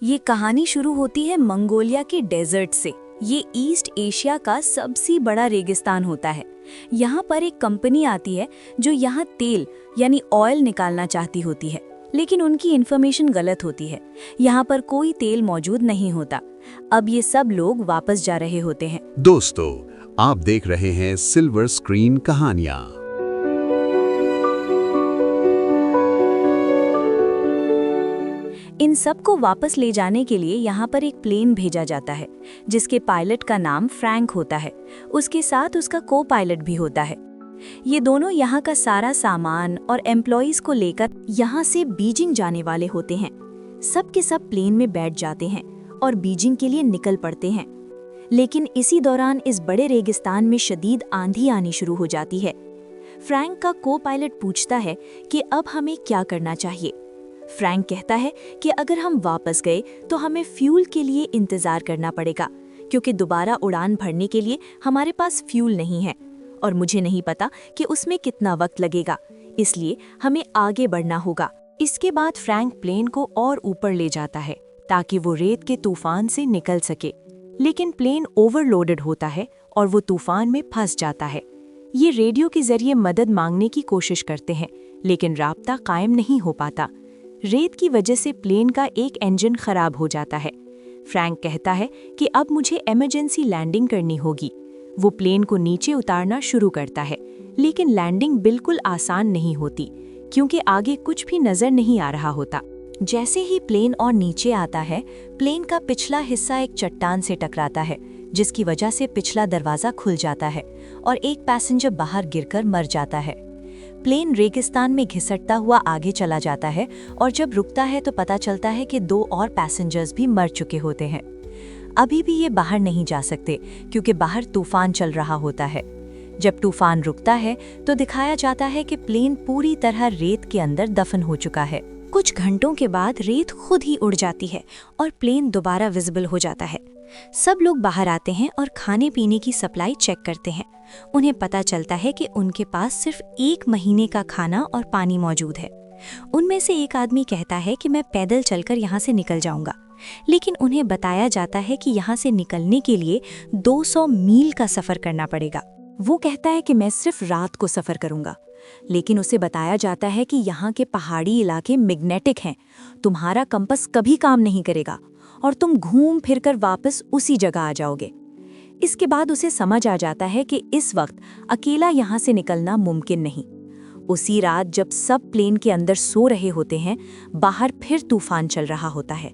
ये कहानी शुरू होती है मंगोलिया के डेजर्ट से। ये ईस्ट एशिया का सबसे बड़ा रेगिस्तान होता है। यहाँ पर एक कंपनी आती है जो यहाँ तेल यानी ऑयल निकालना चाहती होती है, लेकिन उनकी इन्फॉर्मेशन गलत होती है। यहाँ पर कोई तेल मौजूद नहीं होता। अब ये सब लोग वापस जा रहे होते हैं। दोस्तों, आप देख रहे हैं सिल्वर स्क्रीन कहानियां। इन सबको वापस ले जाने के लिए यहाँ पर एक प्लेन भेजा जाता है, जिसके पायलट का नाम फ्रैंक होता है। उसके साथ उसका को पायलट भी होता है। ये दोनों यहाँ का सारा सामान और एम्प्लॉइज को लेकर यहाँ से बीजिंग जाने वाले होते हैं। सब के सब प्लेन में बैठ जाते हैं और बीजिंग के लिए निकल पड़ते हैं। लेकिन इसी दौरान इस बड़े रेगिस्तान में शदीद आंधी आनी शुरू हो जाती है। फ्रैंक का को पायलट पूछता है कि अब हमें क्या करना चाहिए। फ्रैंक कहता है कि अगर हम वापस गए तो हमें फ्यूल के लिए इंतजार करना पड़ेगा, क्योंकि दोबारा उड़ान भरने के लिए हमारे पास फ्यूल नहीं है और मुझे नहीं पता कि उसमें कितना वक्त लगेगा, इसलिए हमें आगे बढ़ना होगा। इसके बाद फ्रैंक प्लेन को और ऊपर ले जाता है ताकि वो रेत के तूफान से निकल सके, लेकिन प्लेन ओवरलोडेड होता है और वो तूफान में फंस जाता है। ये रेडियो के जरिए मदद मांगने की कोशिश करते हैं, लेकिन राब्ता कायम नहीं हो पाता। रेत की वजह से प्लेन का एक इंजन खराब हो जाता है। फ्रैंक कहता है कि अब मुझे इमरजेंसी लैंडिंग करनी होगी। वो प्लेन को नीचे उतारना शुरू करता है, लेकिन लैंडिंग बिल्कुल आसान नहीं होती, क्योंकि आगे कुछ भी नजर नहीं आ रहा होता। जैसे ही प्लेन और नीचे आता है, प्लेन का पिछला हिस्सा एक चट्टान से टकराता है, जिसकी वजह से पिछला दरवाजा खुल जाता है और एक पैसेंजर बाहर गिरकर मर जाता है। प्लेन रेगिस्तान में घिसटता हुआ आगे चला जाता है और जब रुकता है तो पता चलता है कि 2 और पैसेंजर्स भी मर चुके होते हैं। अभी भी ये बाहर नहीं जा सकते, क्योंकि बाहर तूफान चल रहा होता है। जब तूफान रुकता है तो दिखाया जाता है कि प्लेन पूरी तरह रेत के अंदर दफन हो चुका है। कुछ घंटों के बाद रेत खुद ही उड़ जाती है और प्लेन दोबारा विजिबल हो जाता है। सब लोग बाहर आते हैं और खाने पीने की सप्लाई चेक करते हैं। उन्हें पता चलता है कि उनके पास सिर्फ 1 महीने का खाना और पानी मौजूद है। उनमें से एक आदमी कहता है कि मैं पैदल चलकर यहाँ से निकल जाऊंगा, लेकिन उन्हें बताया जाता है कि यहाँ से निकलने के लिए 200 मील का सफर करना पड़ेगा। वो कहता है कि मैं सिर्फ रात को सफर करूंगा, लेकिन उसे बताया जाता है कि यहाँ के पहाड़ी इलाके मैग्नेटिक हैं, तुम्हारा कंपास कभी काम नहीं करेगा और तुम घूम फिरकर वापस उसी जगह आ जाओगे। इसके बाद उसे समझ आ जाता है कि इस वक्त अकेला यहाँ से निकलना मुमकिन नहीं। उसी रात जब सब प्लेन के अंदर सो रहे होते हैं, बाहर फिर तूफान चल रहा होता है।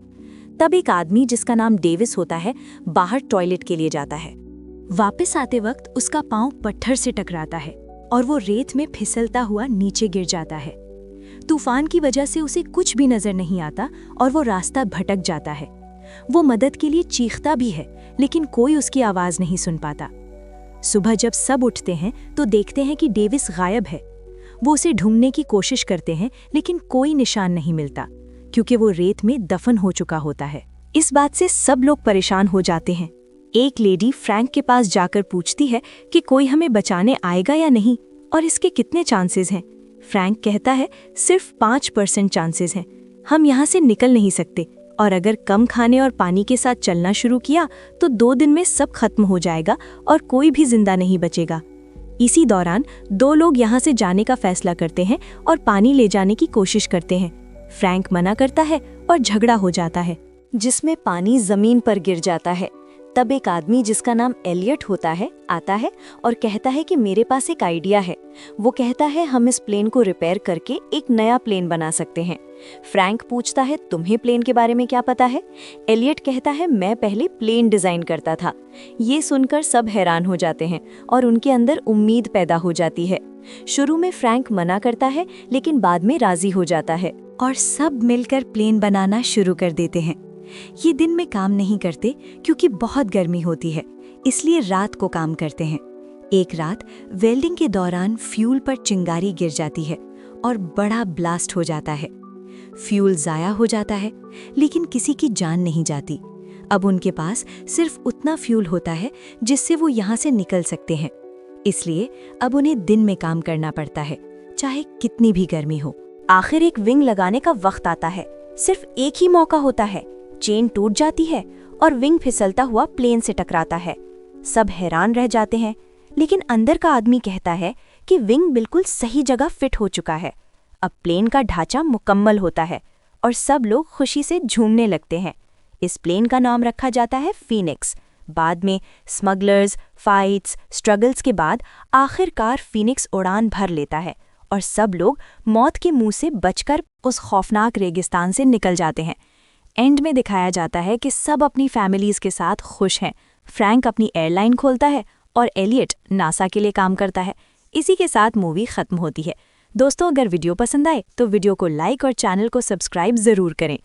तब एक आदमी जिसका नाम डेविस होता है, बाहर टॉयलेट के लिए जाता है। वापस आते वक्त उसका पांव पत्थर से टकराता है और वो रेत में फिसलता हुआ नीचे गिर जाता है। तूफान की वजह से उसे कुछ भी नजर नहीं आता और वो रास्ता भटक जाता है। वो मदद के लिए चीखता भी है, लेकिन कोई उसकी आवाज नहीं सुन पाता। सुबह जब सब उठते हैं तो देखते हैं कि डेविस गायब है। वो उसे ढूंढने की कोशिश करते हैं, लेकिन कोई निशान नहीं मिलता, क्योंकि वो रेत में दफन हो चुका होता है। इस बात से सब लोग परेशान हो जाते हैं। एक लेडी फ्रैंक के पास जाकर पूछती है कि कोई हमें बचाने आएगा या नहीं और इसके कितने चांसेस हैं। फ्रैंक कहता है सिर्फ 5% चांसेस हैं, हम यहाँ से निकल नहीं सकते और अगर कम खाने और पानी के साथ चलना शुरू किया तो 2 दिन में सब खत्म हो जाएगा और कोई भी जिंदा नहीं बचेगा। इसी दौरान 2 लोग यहाँ से जाने का फैसला करते हैं और पानी ले जाने की कोशिश करते हैं। फ्रैंक मना करता है और झगड़ा हो जाता है, जिसमें पानी जमीन पर गिर जाता है। तब एक आदमी जिसका नाम एलियट होता है आता है और कहता है कि मेरे पास एक आइडिया है। वो कहता है हम इस प्लेन को रिपेयर करके एक नया प्लेन बना सकते हैं। फ्रैंक पूछता है तुम्हें प्लेन के बारे में क्या पता है? एलियट कहता है मैं पहले प्लेन डिजाइन करता था। ये सुनकर सब हैरान हो जाते हैं और उनके अंदर उम्मीद पैदा हो जाती है। शुरू में फ्रैंक मना करता है, लेकिन बाद में राजी हो जाता है और सब मिलकर प्लेन बनाना शुरू कर देते हैं। ये दिन में काम नहीं करते क्योंकि बहुत गर्मी होती है, इसलिए रात को काम करते हैं। एक रात वेल्डिंग के दौरान फ्यूल पर चिंगारी गिर जाती है और बड़ा ब्लास्ट हो जाता है। फ्यूल जाया हो जाता है, लेकिन किसी की जान नहीं जाती। अब उनके पास सिर्फ उतना फ्यूल होता है जिससे वो यहाँ से निकल सकते हैं, इसलिए अब उन्हें दिन में काम करना पड़ता है, चाहे कितनी भी गर्मी हो। आखिर एक विंग लगाने का वक्त आता है। सिर्फ एक ही मौका होता है, चेन टूट जाती है और विंग फिसलता हुआ प्लेन से टकराता है। सब हैरान रह जाते हैं, लेकिन अंदर का आदमी कहता है कि विंग बिल्कुल सही जगह फिट हो चुका है। अब प्लेन का ढांचा मुकम्मल होता है और सब लोग खुशी से झूमने लगते हैं। इस प्लेन का नाम रखा जाता है फीनिक्स। बाद में स्मगलर्स, फाइट्स, स्ट्रगल्स के बाद आखिरकार फीनिक्स उड़ान भर लेता है और सब लोग मौत के मुंह से बचकर उस खौफनाक रेगिस्तान से निकल जाते हैं। एंड में दिखाया जाता है कि सब अपनी फैमिलीज के साथ खुश हैं। फ्रैंक अपनी एयरलाइन खोलता है और एलियट नासा के लिए काम करता है। इसी के साथ मूवी खत्म होती है। दोस्तों, अगर वीडियो पसंद आए तो वीडियो को लाइक और चैनल को सब्सक्राइब ज़रूर करें।